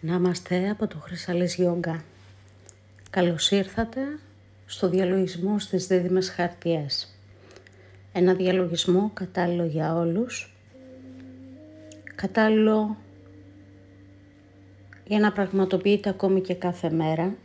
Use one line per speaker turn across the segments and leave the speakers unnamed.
Να είμαστε από το Χρυσαλής Γιόγκα. Καλώς ήρθατε στο διαλογισμό στις δίδυμες χαρτιές. Ένα διαλογισμό κατάλληλο για όλους, κατάλληλο για να πραγματοποιείτε ακόμη και κάθε μέρα,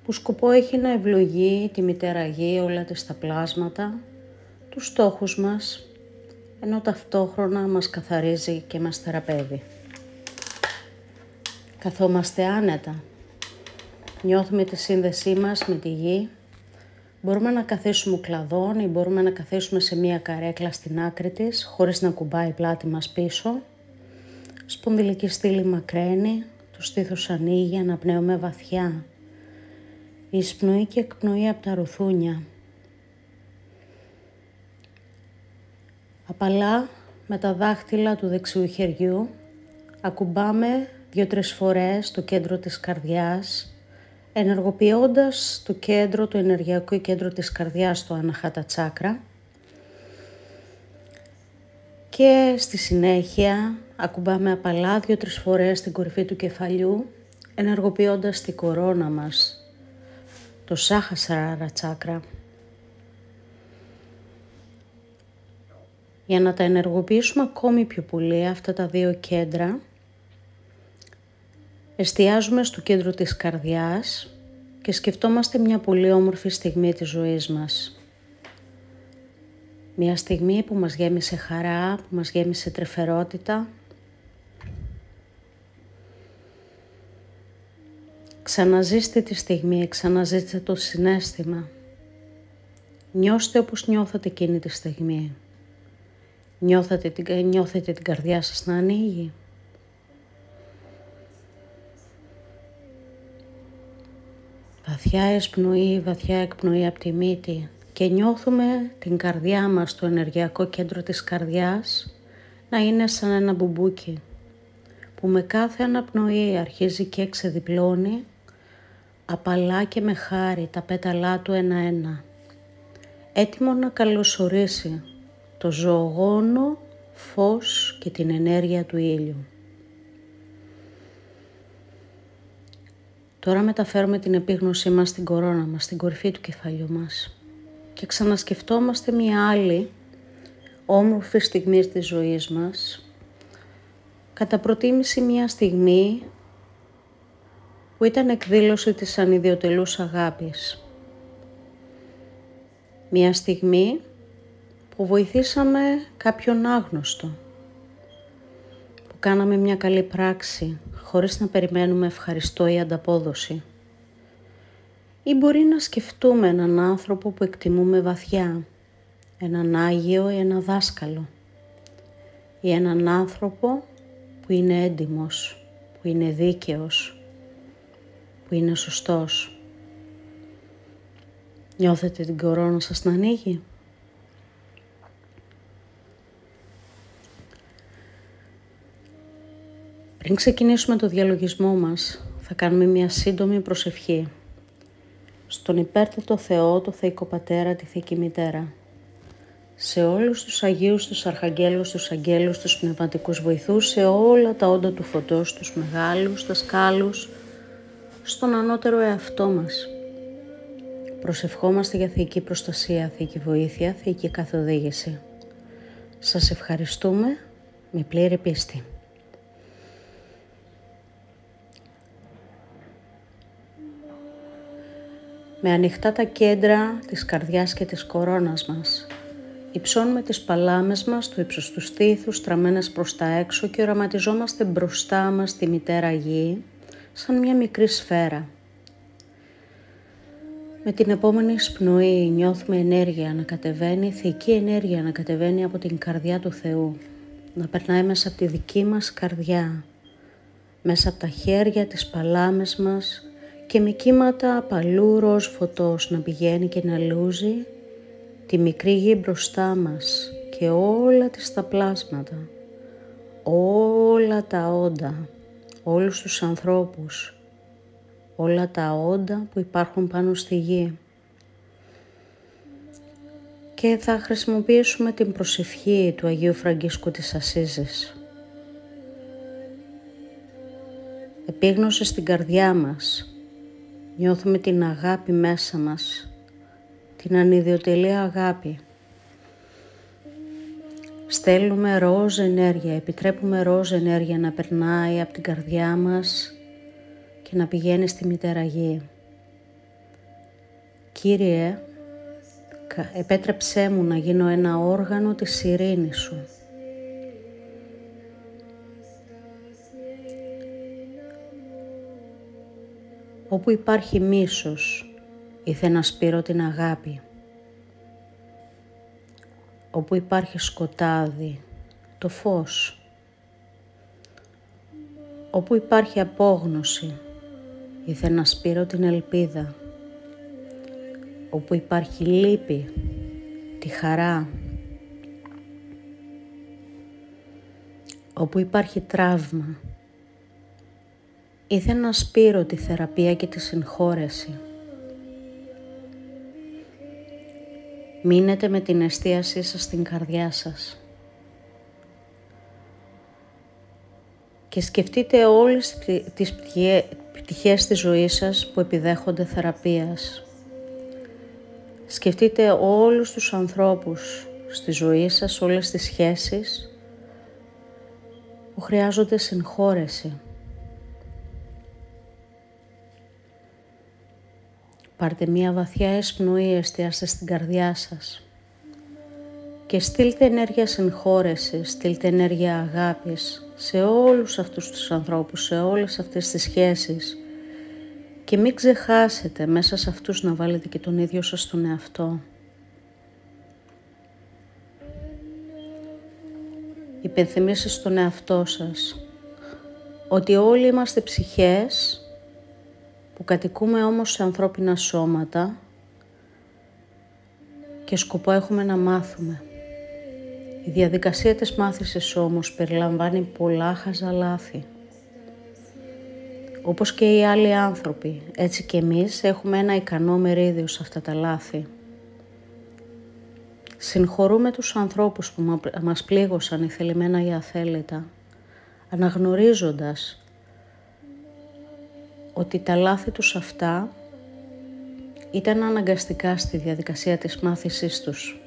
που σκοπό έχει να ευλογεί τη Μητέρα Γη, όλα της τα πλάσματα, τους στόχους μας, ενώ ταυτόχρονα μας καθαρίζει και μας θεραπεύει. Καθόμαστε άνετα, νιώθουμε τη σύνδεσή μας με τη γη, μπορούμε να καθίσουμε κλαδόν ή μπορούμε να καθίσουμε σε μία καρέκλα στην άκρη της, χωρίς να κουμπάει η πλάτη μας πίσω. Σπονδυλική στήλη μακραίνει, το στήθος ανοίγει, αναπνέουμε βαθιά. Εισπνοή και εκπνοή από τα ρουθούνια. Απαλά με τα δάχτυλα του δεξιού χεριού ακουμπάμε 2-3 φορές το κέντρο της καρδιάς, ενεργοποιώντας το ενεργειακό κέντρο της καρδιάς, το Αναχάτα Τσάκρα, και στη συνέχεια ακουμπάμε απαλά 2-3 φορές την κορυφή του κεφαλιού, ενεργοποιώντας την κορώνα μας, το Σάχασράρα Τσάκρα. Για να τα ενεργοποιήσουμε ακόμη πιο πολύ αυτά τα δύο κέντρα, εστιάζουμε στο κέντρο της καρδιάς και σκεφτόμαστε μια πολύ όμορφη στιγμή της ζωής μας. Μια στιγμή που μας γέμισε χαρά, που μας γέμισε τρυφερότητα. Ξαναζήστε τη στιγμή, ξαναζήστε το συναίσθημα. Νιώστε όπως νιώθατε εκείνη τη στιγμή. Νιώθετε την καρδιά σας να ανοίγει. Βαθιά εισπνοή, βαθιά εκπνοή από τη μύτη και νιώθουμε την καρδιά μας, το ενεργειακό κέντρο της καρδιάς, να είναι σαν ένα μπουμπούκι που με κάθε αναπνοή αρχίζει και ξεδιπλώνει απαλά και με χάρη τα πέταλά του ένα-ένα, έτοιμο να καλωσορίσει το ζωογόνο φως και την ενέργεια του ήλιου. Τώρα μεταφέρουμε την επίγνωσή μας στην κορώνα μας, στην κορυφή του κεφαλιού μας και ξανασκεφτόμαστε μια άλλη όμορφη στιγμή της ζωής μας, κατά προτίμηση μια στιγμή που ήταν εκδήλωση της ανιδιοτελούς αγάπης. Μια στιγμή που βοηθήσαμε κάποιον άγνωστο, που κάναμε μια καλή πράξη χωρίς να περιμένουμε ευχαριστώ ή ανταπόδοση. Ή μπορεί να σκεφτούμε έναν άνθρωπο που εκτιμούμε βαθιά, έναν Άγιο ή ένα δάσκαλο, ή έναν άνθρωπο που είναι έντιμος, που είναι δίκαιος, που είναι σωστός. Νιώθετε την κορώνα σας να ανοίγει? Πριν ξεκινήσουμε το διαλογισμό μας, θα κάνουμε μια σύντομη προσευχή στον υπέρτατο Θεό, το Θεϊκό Πατέρα, τη Θεϊκή Μητέρα, σε όλους τους Αγίους, τους Αρχαγγέλους, τους Αγγέλους, τους Πνευματικούς Βοηθούς, σε όλα τα όντα του φωτός, τους μεγάλους, δασκάλους, στον ανώτερο εαυτό μας. Προσευχόμαστε για θεϊκή προστασία, θεϊκή βοήθεια, θεϊκή καθοδήγηση. Σας ευχαριστούμε με πλήρη πίστη. Με ανοιχτά τα κέντρα της καρδιάς και της κορώνας μας, υψώνουμε τις παλάμες μας στο ύψος του στήθους, στραμμένες προς τα έξω, και οραματιζόμαστε μπροστά μας τη Μητέρα Γη, σαν μια μικρή σφαίρα. Με την επόμενη εισπνοή νιώθουμε ενέργεια να κατεβαίνει, θεϊκή ενέργεια να κατεβαίνει από την καρδιά του Θεού, να περνάει μέσα από τη δική μας καρδιά, μέσα από τα χέρια, τις παλάμες μας, και με κύματα απαλού ροζ φωτός να πηγαίνει και να λούζει τη μικρή γη μπροστά μας και όλα τις τα πλάσματα, όλα τα όντα, όλους τους ανθρώπους, όλα τα όντα που υπάρχουν πάνω στη γη. Και θα χρησιμοποιήσουμε την προσευχή του Αγίου Φραγκίσκου της Ασσίζης. επίγνωση στην καρδιά μας. Νιώθουμε την αγάπη μέσα μας, την ανιδιοτελή αγάπη. Στέλνουμε ροζ ενέργεια, επιτρέπουμε ροζ ενέργεια να περνάει από την καρδιά μας και να πηγαίνει στη Μητέρα Γη. Κύριε, επέτρεψέ μου να γίνω ένα όργανο της ειρήνης Σου. Όπου υπάρχει μίσος, ήθε να σπείρω την αγάπη. Όπου υπάρχει σκοτάδι, το φως. Όπου υπάρχει απόγνωση, ήθε να σπείρω την ελπίδα. Όπου υπάρχει λύπη, τη χαρά. Όπου υπάρχει τραύμα, ήθε να σπείρω τη θεραπεία και τη συγχώρεση. Μείνετε με την εστίασή σας στην καρδιά σας και σκεφτείτε όλες τις πτυχές της ζωής σας που επιδέχονται θεραπείας. Σκεφτείτε όλους τους ανθρώπους στη ζωή σας, όλες τις σχέσεις που χρειάζονται συγχώρεση. Πάρτε μία βαθιά εισπνοή, εστιάστε στην καρδιά σας και στείλτε ενέργεια συγχώρεσης, στείλτε ενέργεια αγάπης σε όλους αυτούς τους ανθρώπους, σε όλες αυτές τις σχέσεις και μην ξεχάσετε μέσα σε αυτούς να βάλετε και τον ίδιο σας τον εαυτό. Υπενθυμίστε στον εαυτό σας ότι όλοι είμαστε ψυχές που κατοικούμε όμως σε ανθρώπινα σώματα και σκοπό έχουμε να μάθουμε. Η διαδικασία της μάθησης όμως περιλαμβάνει πολλά χαζά λάθη. Όπως και οι άλλοι άνθρωποι, έτσι και εμείς έχουμε ένα ικανό μερίδιο σε αυτά τα λάθη. Συγχωρούμε τους ανθρώπους που μας πλήγωσαν ηθελημένα ή αθέλητα, αναγνωρίζοντας ότι τα λάθη τους αυτά ήταν αναγκαστικά στη διαδικασία της μάθησής τους,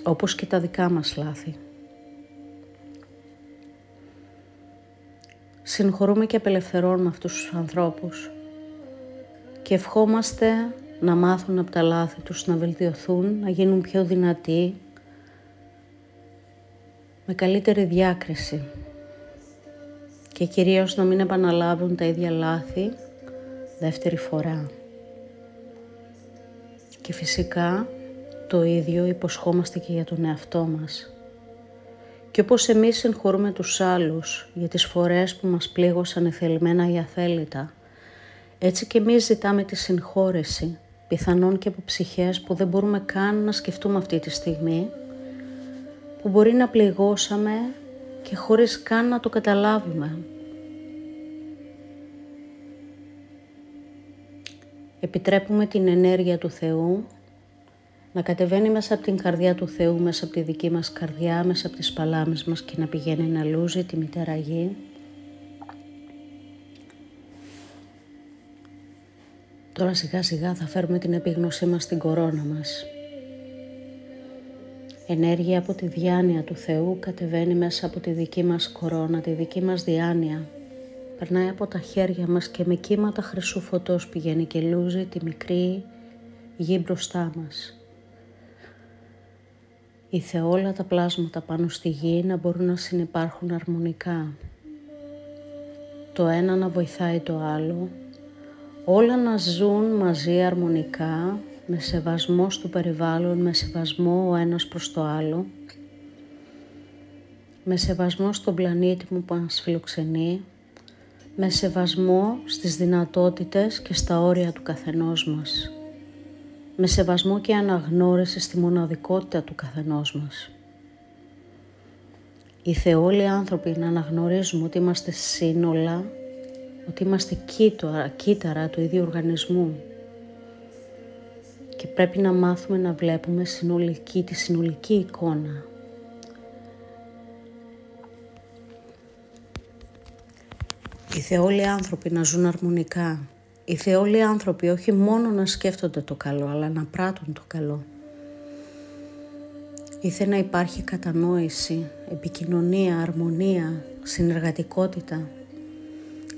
όπως και τα δικά μας λάθη. Συγχωρούμε και απελευθερώνουμε αυτούς τους ανθρώπους και ευχόμαστε να μάθουν από τα λάθη τους, να βελτιωθούν, να γίνουν πιο δυνατοί, με καλύτερη διάκριση και κυρίως να μην επαναλάβουν τα ίδια λάθη δεύτερη φορά. Και φυσικά το ίδιο υποσχόμαστε και για τον εαυτό μας. Και όπως εμείς συγχωρούμε τους άλλους για τις φορές που μας πλήγωσαν εθελημένα ή αθέλητα, έτσι και εμείς ζητάμε τη συγχώρεση, πιθανόν και από ψυχές που δεν μπορούμε καν να σκεφτούμε αυτή τη στιγμή, που μπορεί να πληγώσαμε και χωρίς καν να το καταλάβουμε. Επιτρέπουμε την ενέργεια του Θεού να κατεβαίνει μέσα από την καρδιά του Θεού, μέσα από τη δική μας καρδιά, μέσα από τις παλάμες μας και να πηγαίνει να λούζει τη Μητέρα Γη. Τώρα σιγά σιγά θα φέρουμε την επίγνωσή μας στην κορώνα μας. Ενέργεια από τη διάνοια του Θεού κατεβαίνει μέσα από τη δική μας κορώνα, τη δική μας διάνοια. Περνάει από τα χέρια μας και με κύματα χρυσού φωτός πηγαίνει και λούζει τη μικρή γη μπροστά μας. Ήθε όλα τα πλάσματα πάνω στη γη να μπορούν να συνυπάρχουν αρμονικά. Το ένα να βοηθάει το άλλο, όλα να ζουν μαζί αρμονικά, με σεβασμό στο περιβάλλον, με σεβασμό ο ένας προς το άλλο, με σεβασμό στον πλανήτη που μας φιλοξενεί, με σεβασμό στις δυνατότητες και στα όρια του καθενός μας, με σεβασμό και αναγνώριση στη μοναδικότητα του καθενός μας. Ήθε όλοι οι άνθρωποι να αναγνωρίζουμε ότι είμαστε σύνολα, ότι είμαστε κύτταρα του ίδιου οργανισμού και πρέπει να μάθουμε να βλέπουμε τη συνολική εικόνα. Ήθελε όλοι οι άνθρωποι να ζουν αρμονικά. Ήθελε όλοι οι άνθρωποι όχι μόνο να σκέφτονται το καλό, αλλά να πράττουν το καλό. Ήθελε να υπάρχει κατανόηση, επικοινωνία, αρμονία, συνεργατικότητα,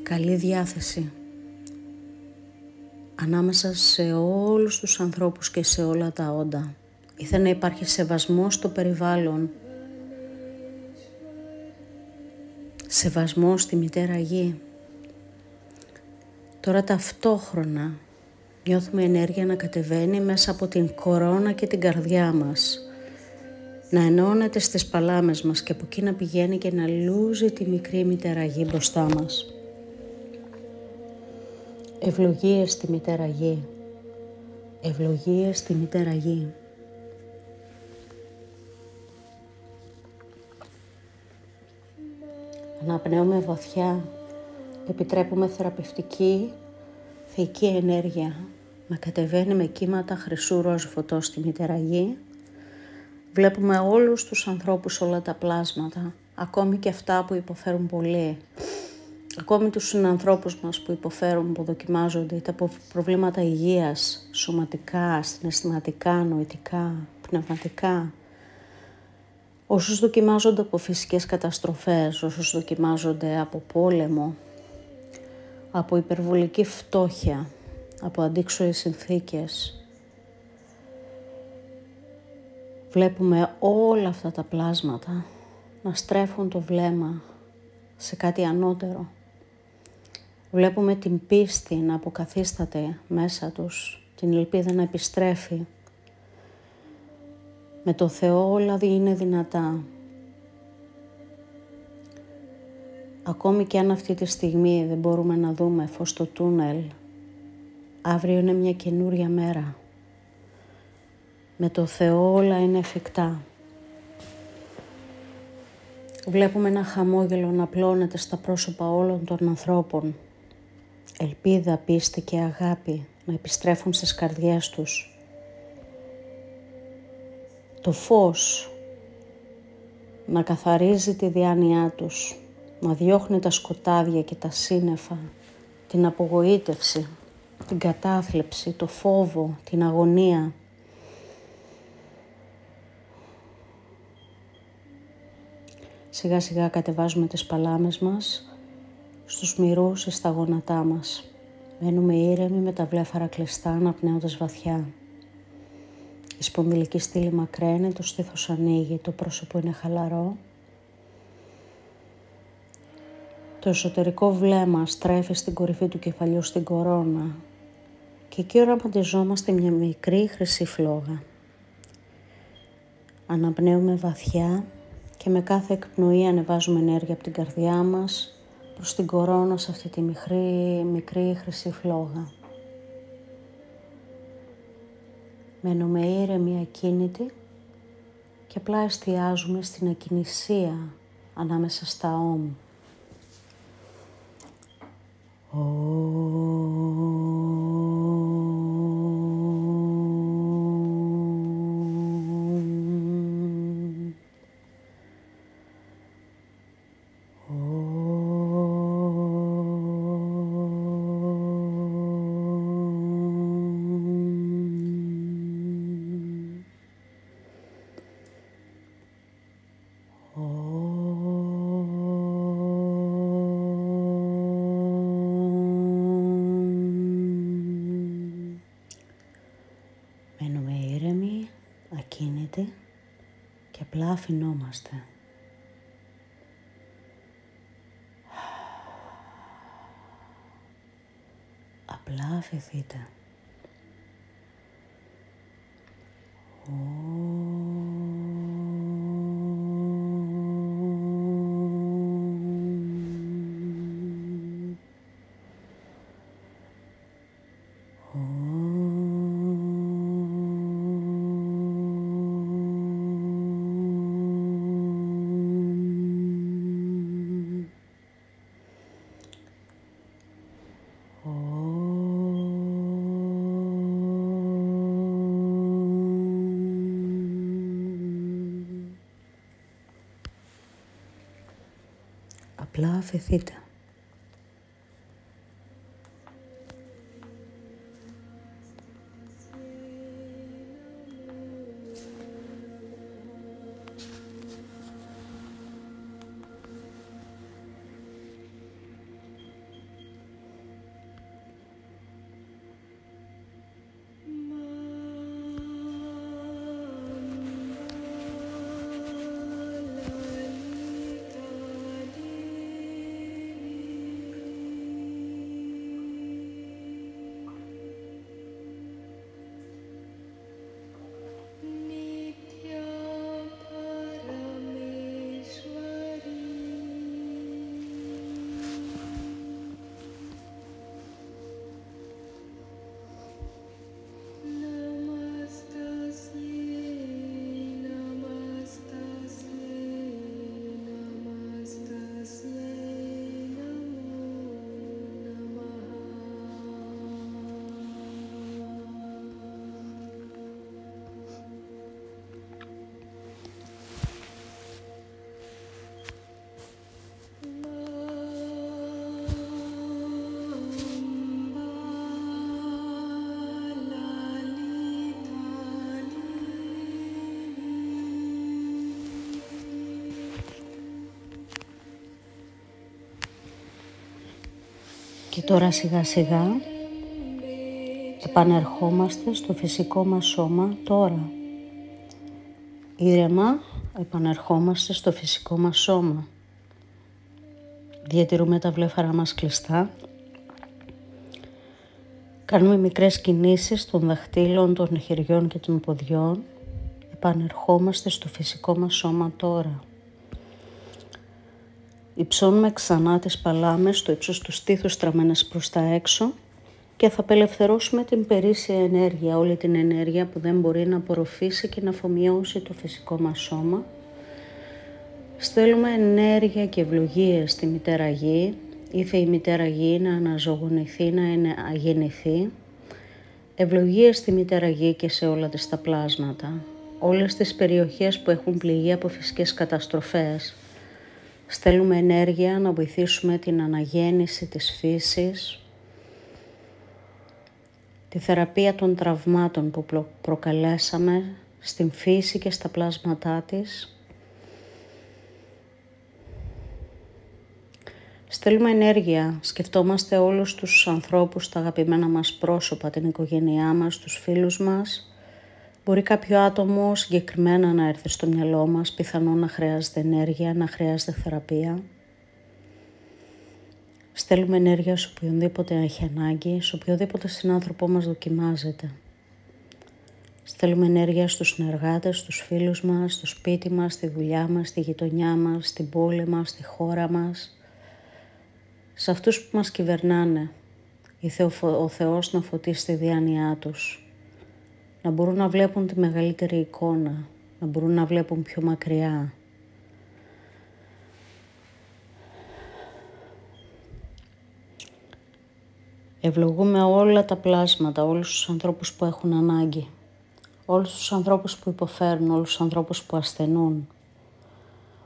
καλή διάθεση ανάμεσα σε όλους τους ανθρώπους και σε όλα τα όντα. Ήθελε να υπάρχει σεβασμός στο περιβάλλον, σεβασμός στη Μητέρα Γη. Τώρα ταυτόχρονα νιώθουμε ενέργεια να κατεβαίνει μέσα από την κορώνα και την καρδιά μας, να ενώνεται στις παλάμες μας και από εκεί να πηγαίνει και να λούζει τη μικρή Μητέρα Γη μπροστά μας. Ευλογίες στη Μητέρα Γη. Ευλογίες στη Μητέρα Γη. Αναπνέουμε βαθιά. Επιτρέπουμε θεραπευτική, θεϊκή ενέργεια να κατεβαίνει με κύματα χρυσού ροζ φωτός στη Μητέρα Γη. Βλέπουμε όλους τους ανθρώπους, όλα τα πλάσματα, ακόμη και αυτά που υποφέρουν πολύ. Ακόμη τους συνανθρώπους μας που υποφέρουν, που δοκιμάζονται είτε από προβλήματα υγείας, σωματικά, συναισθηματικά, νοητικά, πνευματικά. Όσους δοκιμάζονται από φυσικές καταστροφές, όσους δοκιμάζονται από πόλεμο, από υπερβολική φτώχεια, από αντίξωες συνθήκες. Βλέπουμε όλα αυτά τα πλάσματα να στρέφουν το βλέμμα σε κάτι ανώτερο. Βλέπουμε την πίστη να αποκαθίσταται μέσα τους, την ελπίδα να επιστρέφει. Με το Θεό όλα είναι δυνατά. Ακόμη και αν αυτή τη στιγμή δεν μπορούμε να δούμε φως στο τούνελ, αύριο είναι μια καινούρια μέρα. Με το Θεό όλα είναι εφικτά. Βλέπουμε ένα χαμόγελο να πλώνεται στα πρόσωπα όλων των ανθρώπων. Ελπίδα, πίστη και αγάπη να επιστρέφουν στις καρδιές τους. Το φως να καθαρίζει τη διάνοιά τους, να διώχνει τα σκοτάδια και τα σύννεφα, την απογοήτευση, την κατάθλιψη, το φόβο, την αγωνία. Σιγά σιγά κατεβάζουμε τις παλάμες μας στους μυρούς ή στα γόνατά μας. Μένουμε ήρεμοι με τα βλέφαρα κλειστά, αναπνέοντας βαθιά. Η σπονδυλική στήλη μακραίνει, το στήθος ανοίγει, το πρόσωπο είναι χαλαρό. Το εσωτερικό βλέμμα στρέφει στην κορυφή του κεφαλιού στην κορώνα και εκεί οραματιζόμαστε μια μικρή χρυσή φλόγα. Αναπνέουμε βαθιά και με κάθε εκπνοή ανεβάζουμε ενέργεια από την καρδιά μας προς την κορώνα σε αυτή τη μικρή χρυσή φλόγα. Μένουμε ήρεμοι, ακίνητοι και απλά εστιάζουμε στην ακινησία ανάμεσα στα όμ. Μένουμε ήρεμοι, ακίνητοι και απλά αφινόμαστε. Απλά αφηθείτε. Απλά αφηθείτε. Και τώρα σιγά σιγά επανερχόμαστε στο φυσικό μας σώμα τώρα. Ήρεμα επανερχόμαστε στο φυσικό μας σώμα. Διατηρούμε τα βλέφαρα μας κλειστά. Κάνουμε μικρές κινήσεις των δαχτύλων, των χεριών και των ποδιών. Επανερχόμαστε στο φυσικό μας σώμα τώρα. Υψώνουμε ξανά τις παλάμες στο ύψος του στήθους στραμμένες προς τα έξω και θα απελευθερώσουμε την περίσσια ενέργεια, όλη την ενέργεια που δεν μπορεί να απορροφήσει και να αφομοιώσει το φυσικό μας σώμα. Στέλνουμε ενέργεια και ευλογίες στη Μητέρα Γη, ήθε η Μητέρα Γη να αναζωογονηθεί, να αγεννηθεί. Ευλογίες στη Μητέρα Γη και σε όλα τις τα πλάσματα, όλες τις περιοχές που έχουν πληγεί από φυσικές καταστροφές. Στέλνουμε ενέργεια να βοηθήσουμε την αναγέννηση της φύσης, τη θεραπεία των τραυμάτων που προκαλέσαμε στην φύση και στα πλάσματά της. Στέλνουμε ενέργεια, σκεφτόμαστε όλους τους ανθρώπους, τα αγαπημένα μας πρόσωπα, την οικογένειά μας, τους φίλους μας. Μπορεί κάποιο άτομο συγκεκριμένα να έρθει στο μυαλό μας, πιθανόν να χρειάζεται ενέργεια, να χρειάζεται θεραπεία. Στέλνουμε ενέργεια σε οποιονδήποτε έχει ανάγκη, σε οποιοδήποτε συνάνθρωπό μας δοκιμάζεται. Στέλνουμε ενέργεια στους συνεργάτες, στους φίλους μας, στο σπίτι μας, στη δουλειά μας, στη γειτονιά μας, στην πόλη μας, στη χώρα μας. Σε αυτούς που μας κυβερνάνε, ήθε ο Θεός να φωτίσει τη διάνοιά τους. Να μπορούν να βλέπουν τη μεγαλύτερη εικόνα, να μπορούν να βλέπουν πιο μακριά. Ευλογούμε όλα τα πλάσματα, όλους τους ανθρώπους που έχουν ανάγκη, όλους τους ανθρώπους που υποφέρουν, όλους τους ανθρώπους που ασθενούν,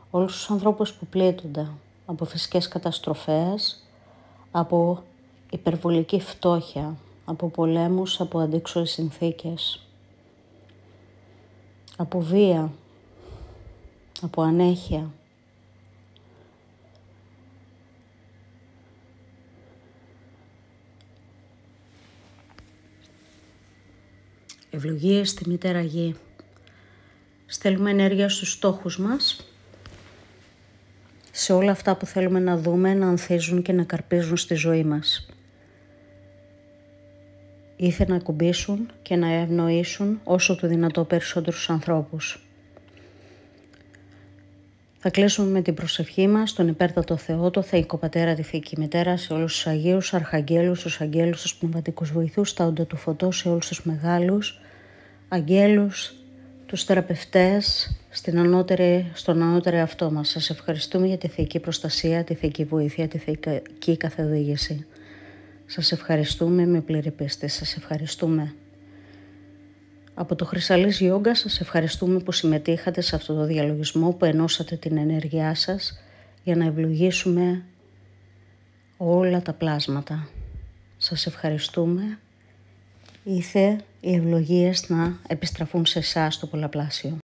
όλους τους ανθρώπους που πλήττονται από φυσικές καταστροφές, από υπερβολική φτώχεια, από πολέμους, από αντίξωες συνθήκες, από βία, από ανέχεια. Ευλογίες στη Μητέρα Γη. Στέλνουμε ενέργεια στους στόχους μας, σε όλα αυτά που θέλουμε να δούμε, να ανθίζουν και να καρπίζουν στη ζωή μας. Ήθε να ακουμπήσουν και να ευνοήσουν όσο το δυνατό περισσότερους ανθρώπους. Θα κλείσουμε με την προσευχή μας τον υπέρτατο Θεό, το Θεϊκό Πατέρα, τη Θεϊκή Μητέρα, σε όλους τους Αγίους, Αρχαγγέλους, τους Αγγέλους, τους Πνευματικούς Βοηθούς, τα όντα του Φωτός, σε όλους τους μεγάλους Αγγέλους, τους θεραπευτές, στον ανώτερο εαυτό μας. Σας ευχαριστούμε για τη θεϊκή προστασία, τη θεϊκή βοήθεια, τη θεϊκή καθοδήγηση. Σας ευχαριστούμε με πλήρη πίστη. Σας ευχαριστούμε. Από το Χρυσαλής Γιόγκα σας ευχαριστούμε που συμμετείχατε σε αυτό το διαλογισμό, που ενώσατε την ενέργειά σας για να ευλογήσουμε όλα τα πλάσματα. Σας ευχαριστούμε. Ήθε οι ευλογίες να επιστραφούν σε εσάς το πολλαπλάσιο.